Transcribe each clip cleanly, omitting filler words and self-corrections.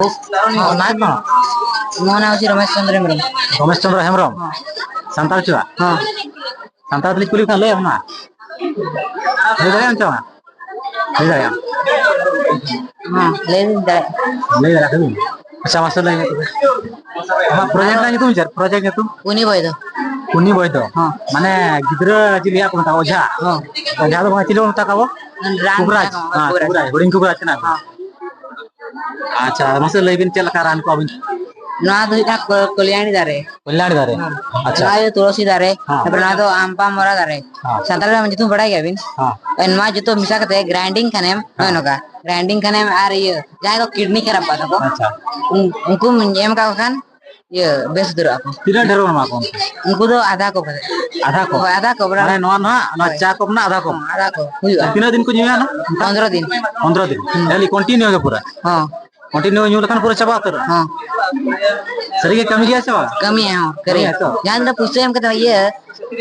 नायक कौन मो ना होची रमेश चंद्र हेम्ब्रम। रमेश चंद्र हेम्ब्रम संताल चुआ हां संताल तली कुली खान ले अपना ले जाए अंचा ले जाए हां ले जाए कभी अच्छा मास्टर ले प्रोजेक्ट ना तुम चर प्रोजेक्ट तुम उनी बोय दो कुनी बोय तो हां माने गिद्रा चिलिया को मता ओझा हां ओझा तो चिलो मता काबो कुबराज हां कुबराज हुडिंग कुबराज ना हां अच्छा मास्टर ले बिन चल का रान को अबिन ना दुईटा कल्याणी दारे कल्याणी दारे अच्छा ना ये तुलसी दारे हाँ ना तो आमपा मोरा दारे हाँ संताल में जितु बड़ा गया बिन हाँ एनमा जितु मिसा कते ग्राइंडिंग कनेम नोका ग्राइंडिंग कनेम आर ये जाय तो किडनी खराब बात को अच्छा उनको एम का खान ये बेस दर आप तीना ढेर मा को उनको तो आधा को बड़ा माने नवा ना चा को ना आधा को हुआ तीना दिन को जिया ना 15 दिन 15 दिन एली कंटिन्यू के पूरा हां कंटिन्यू न्यू लखन पूरा चबा कर हां सरी के कमी गया चबा कमी है हां करे जान तो पूछते हम कहते ये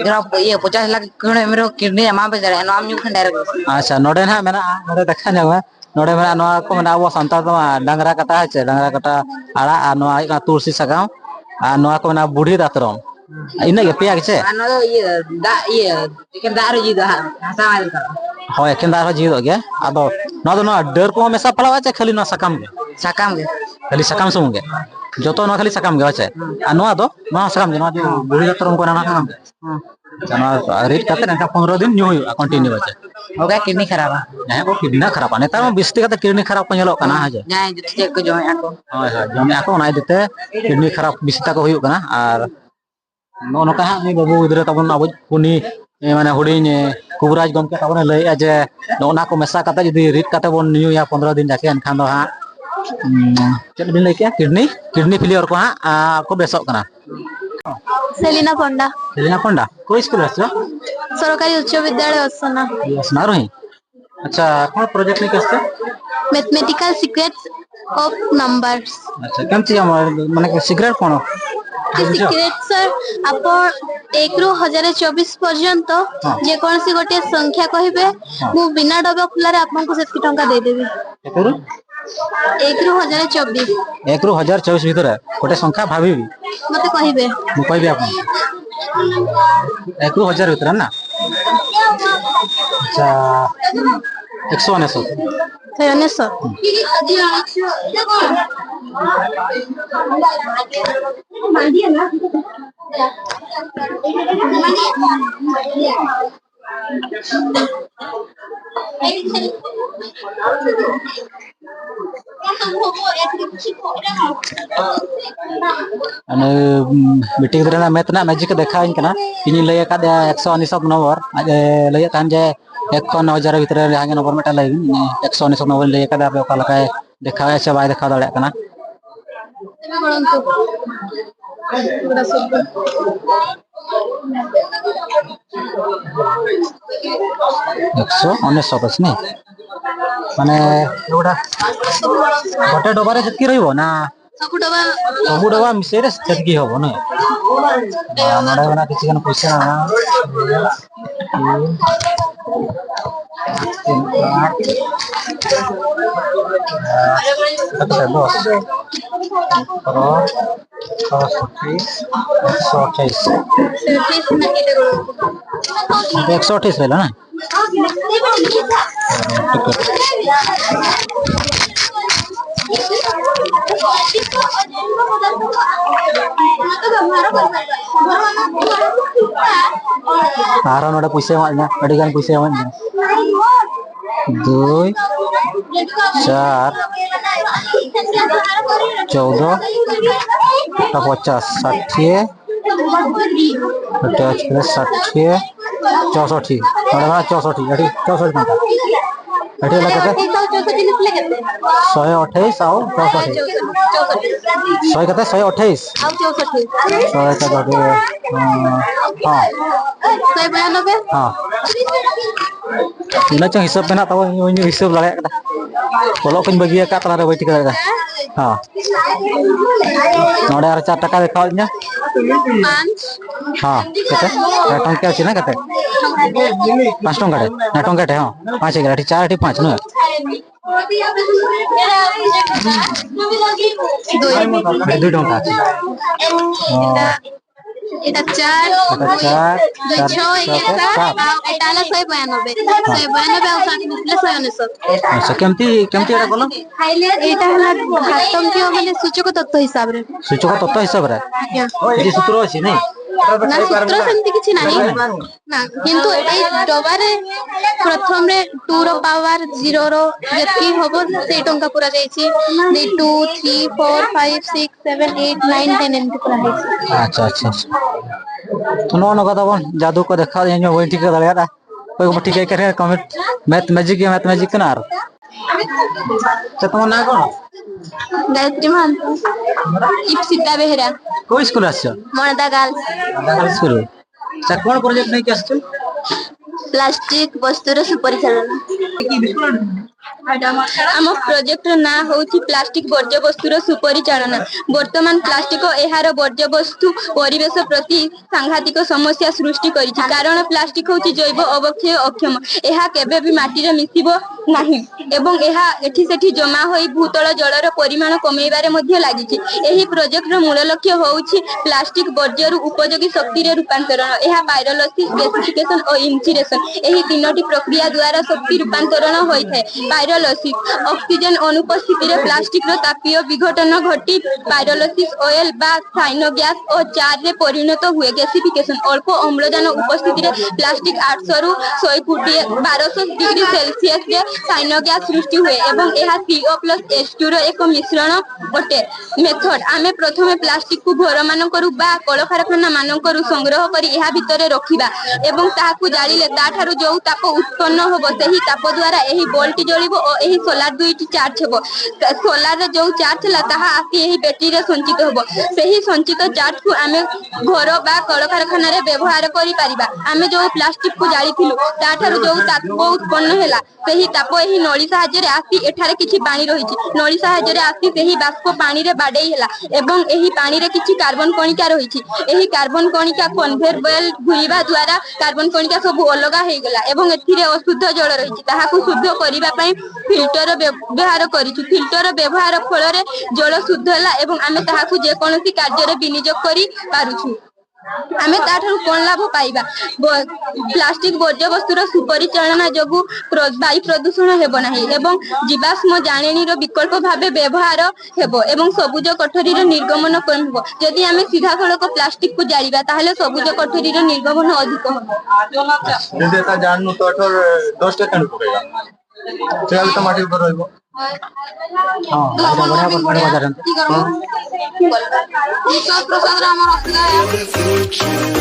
जरा ये 50 लाख कण मेरो किडनी एमा पे जरा नाम न्यू खन डायरेक्ट अच्छा नोडे ना मेना नोडे देखा जावा नोडे मेना नवा को मेना वो संता तो डांगरा कटा है डांगरा कटा आड़ा आ नवा तुलसी सगाम आ नवा को मेना बूढ़ी दातरम इना के पिया के ano ये इकन दारू जी दा हसा मार कर हो एकेन दार जीव गया आदो न दो न डर को हमेशा पड़ावा चे खाली न सकाम गे sakam ge खाली सकाम सुम गे जतो न खाली सकाम गे आचे आ नवा दो न सकाम जे न जो बूढ़ी दातरम को ना सकाम जना रेट कते ना 15 दिन न्यू हुआ कंटिन्यू बचे हो गया किडनी खराब है को किडनी खराब नेता में बिस्ती कते किडनी खराब को नेलो कना हाजे जाय जते चेक को जोय आको हाय हाय जमे आको ना देते किडनी खराब बिस्ता को हुयो कना आर नो नो कहा नि बाबू इधर तबन अब कुनी माने हुडिन कुबराज गमके तबन लय जे नोना को मेसा कते जदी रीड कते बन न्यू या 15 दिन जाके एनखान दो हा चल दिन लय के किडनी फेलियर को हा को बेसो कना सेलिना पंडा कोई स्कूल आछो सरकारी उच्च विद्यालय असना यस ना रही अच्छा कौन प्रोजेक्ट नहीं करते मैथमेटिकल सीक्रेट्स ऑफ नंबर्स अच्छा केमती माने सीक्रेट कोन सीक्रेट सर आपण 1 रु 1024 पर्यंत जे कोन सी गोटे संख्या कहिबे मु बिना डबा खुला रे आपन को सेति टंका दे देबी 1 रु 1024 1 रु 1024 भीतर गोटे संख्या भाबीबी मते कहिबे मु कहबी आपन 1 रु 1000 भीतर ना अच्छा 199 मीटिंग रे मैथ ना मैजिक देखा इनकना इनी लय का 199 नंबर आज लय तान जे 51,000 भीतर हागे नंबर मेटा लय 199 नंबर लय का आपे ओका लका देखा से बाय देखा दाड़े कना एकशो अनेशत नहीं माने एगोटा गोटे डबारे जतकी रहिबो ना सब डबा मिसे रे जतकी होबो ना नडा बना किसी कन पैसा ना अच्छा 128 रहला ना आरा नोडा पैसा माना अडी गान पैसा माना 2 4 14 50 60 60 64 नोडा 64 अडी 64 टका अडी ला कते 128 आओ 64 100 कते 128 आओ 64 100 कते हां 192 हां इना च हिसाब मेना तब इन हिसाब लगा कदा बोलो कन बगिया का तला रे बैठ कदा हां नोडे आर 4 टका देखाव nya 5 हां कते टंका अछि ना कते 5 टंका रे ना टंका टे हां 5 4 5 न 2 टंका अछि এটা 4 এটা 4 2 6 1 7 ଆଉ ଏଟା ହେଲା 192 192 ଆଉ 7 ମିଶିଲେ 199 अच्छा केमती केमती एटा कोलो ଏଇଟା ହେଲା ଘାତଙ୍କିୟ ମାନେ ସୂଚକ ତତ୍ତ୍ୱ ହିସାବରେ सूचक तत्व हिसाब रे ଆଜ୍ଞା ये सूत्र अछि नहीं ନା ସୂତ୍ର ସେମିତି କିଛି ନାହିଁ ନା କିନ୍ତୁ ଏଇ ଡବାରେ ପ୍ରଥମରେ 2 ର ପାୱାର 0 ର ଯେତିକି ହବ ସେଇ ଟଙ୍କା ପୁରା ଯାଇଛି 2 3 4 5 6 7 8 9 10 ଏମିତି ପୁରା ହେଇଛି अच्छा अच्छा तो नो नो कथा बन जादू को देखा ये वही ठीक है यार कोई ठीक है करे कमेंट मैथ मैजिक ना यार तो तुम ना कौन ଗାୟତ୍ରୀ ମହାନ୍ତ ଇପ୍ସିତା ବେହେରା कोई स्कूल आछो ମଣଦା ଗାର୍ଲସ स्कूल अच्छा कौन प्रोजेक्ट नहीं के आछो ପ୍ଲାଷ୍ଟିକ ବସ୍ତୁର ସୁପରିଚାଳନା ଆମ ପ୍ରୋଜେକ୍ଟର ନାଁ ହେଉଛି ପ୍ଲାଷ୍ଟିକ ବର୍ଜ୍ୟବସ୍ତୁର ସୁପରିଚାଳନା ବର୍ତ୍ତମାନ ପ୍ଲାଷ୍ଟିକ ଏହାର ବର୍ଜ୍ୟବସ୍ତୁ ପରିବେଶ ପ୍ରତି ସାଂଘାତିକ ସମସ୍ୟା ସୃଷ୍ଟି କରିଛି କାରଣ ପ୍ଲାଷ୍ଟିକ ହେଉଛି ଜୈବ ଅବକ୍ଷୟ ଅକ୍ଷମ ଏହା କେବେ ବି ମାଟିରେ ମିଶିବ ନାହିଁ ଏବଂ ଏହା ଏଠି ସେଠି ଜମା ହୋଇ ଭୂତଳ ଜଳର ପରିମାଣ କମେଇବାରେ ମଧ୍ୟ ଲାଗିଛି ଏହି ପ୍ରୋଜେକ୍ଟର ମୂଳ ଲକ୍ଷ୍ୟ ହେଉଛି ପ୍ଲାଷ୍ଟିକ ବର୍ଜ୍ୟରୁ ଉପଯୋଗୀ ଶକ୍ତିରେ ରୂପାନ୍ତରଣ ଏହା ପାଇରୋଲୋସିସ୍ ଗେସିଫିକେସନ ଓ ଇନସିନେରେସନ ଏହି ତିନୋଟି ପ୍ରକ୍ରିୟା ଦ୍ୱାରା ଶକ୍ତି ରୂପାନ୍ତରଣ ହୋଇଥାଏ ପାଇରୋଲୋସିସ୍ ଅକ୍ସିଜେନ ଅନୁପସ୍ଥିତିରେ ପ୍ଲାଷ୍ଟିକର ତାପୀୟ ବିଘଟନ ଘଟି ପାଇରୋଲୋସିସ୍ ଅଏଲ ବା ସାଇନ ଗ୍ୟାସ ଓ ଚାରରେ ପରିଣତ ହୁଏ ଗେସିଫିକେସନ ଅଳ୍ପ ଅମ୍ଳଜାନ ଉପସ୍ଥିତିରେ ପ୍ଲାଷ୍ଟିକ 800 ରୁ 1200 ଡିଗ୍ରୀ ସେଲସିୟସରେ ସାଇନ ଗ୍ୟାସ ସୃଷ୍ଟି ହୁଏ ଏବଂ ଏହା CO+H2 ର ଏକ ମିଶ୍ରଣ ଅଟେ ମେଥଡ ଆମେ ପ୍ରଥମେ ପ୍ଲାଷ୍ଟିକକୁ ଘରମାନଙ୍କରୁ ବା କଳକାରଖାନା ମାନଙ୍କରୁ ସଂଗ୍ରହ କରି ଏହା ଭିତରେ ରଖିବା ଏବଂ ତାହାକୁ ଜାଳିଲେ ତାଠାରୁ ଯୋଉ ତାପ ଉତ୍ପନ୍ନ ହେବ ସେହି ତାପ ଦ୍ୱାରା ଏହି ବଲ୍ବଟି ଜଳିବ ଓ ଏହି ସୋଲାର ଦୁଇଟି ଚାର୍ଜ ହେବ ସୋଲାରରେ ଯୋଉ ଚାର୍ଜ ହେଲା ତାହା ଆସି ଏହି ବ୍ୟାଟେରୀରେ ସଞ୍ଚିତ ହେବ ସେହି ସଞ୍ଚିତ ଚାର୍ଜକୁ ଆମେ ଘର ବା କଳକାରଖାନାରେ ବ୍ୟବହାର କରିପାରିବା ଆମେ ଯୋଉ ପ୍ଲାଷ୍ଟିକକୁ ଜାଳିଥିଲୁ ତାଠାରୁ ଯୋଉ ତାପ ଉତ୍ପନ୍ନ ହେଲା ସେହି ତାପ ଏହି ନଳୀ ସାହାଯ୍ୟରେ ଆସି ଏଠାରେ କିଛି ପାଣି ରହିଛି ନଳୀ ସାହାଯ୍ୟରେ ଆସି ସେହି ବାଷ୍ପ ପାଣିରେ ବାଡେଇ ହେଲା ଏବଂ ଏହି ପାଣିରେ କିଛି କାର୍ବନ କଣିକା ରହିଛି ଏହି କାର୍ବନ କଣିକା କନଭେୟର ବେଲ୍ଟ ଘୁରିବା ଦ୍ୱାରା କାର୍ବନ କଣିକା ସବୁ ଅଲଗା ହେଇଗଲା ଏବଂ ଏଥିରେ ଅଶୁଦ୍ଧ ଜଳ ରହିଛି ତାହାକୁ ଶୁଦ୍ଧ କରିବା ପାଇଁ ଫିଲ୍ଟର ବ୍ୟବହାର କରିଛୁ ଫିଲ୍ଟର ବ୍ୟବହାର ଫଳରେ ଜଳ ଶୁଦ୍ଧ ହେଲା ଏବଂ ଆମେ ତାହାକୁ ଯେକୌଣସି କାର୍ଯ୍ୟରେ ବିନିଯୋଗ କରି ପାରୁଛୁ ଆମେ ତାଠାରୁ କଣ ଲାଭ ପାଇବା ପ୍ଲାଷ୍ଟିକ ବର୍ଜ୍ୟବସ୍ତୁର ସୁପରିଚାଳନା ଯୋଗୁଁ ବାୟୁ ପ୍ରଦୂଷଣ ହେବ ନାହିଁ ଏବଂ ଜୀବାଶ୍ମ ଜାଳେଣୀର ବିକଳ୍ପ ଭାବେ ବ୍ୟବହାର ହେବ ଏବଂ ସବୁଜ କୋଠରୀର ନିର୍ଗମନ କମ ହେବ ଯଦି ଆମେ ସିଧାସଳଖ ପ୍ଲାଷ୍ଟିକକୁ ଜାଳିବା ତାହେଲେ ସବୁଜ କୋଠରୀର ନିର୍ଗମନ ଅଧିକ ହେବ ଯଦି ଏଟା ଜାଣିନୁ ତ ଏଠର 10 ଟା କେନ୍ ପକେଇବା ସେଟା ବି ତ ମାଟି ଉପରେ ରହିବ हां बढ़िया बढ़िया बाजार ପ୍ରସାଦର ଆମର ଅସୁବିଧା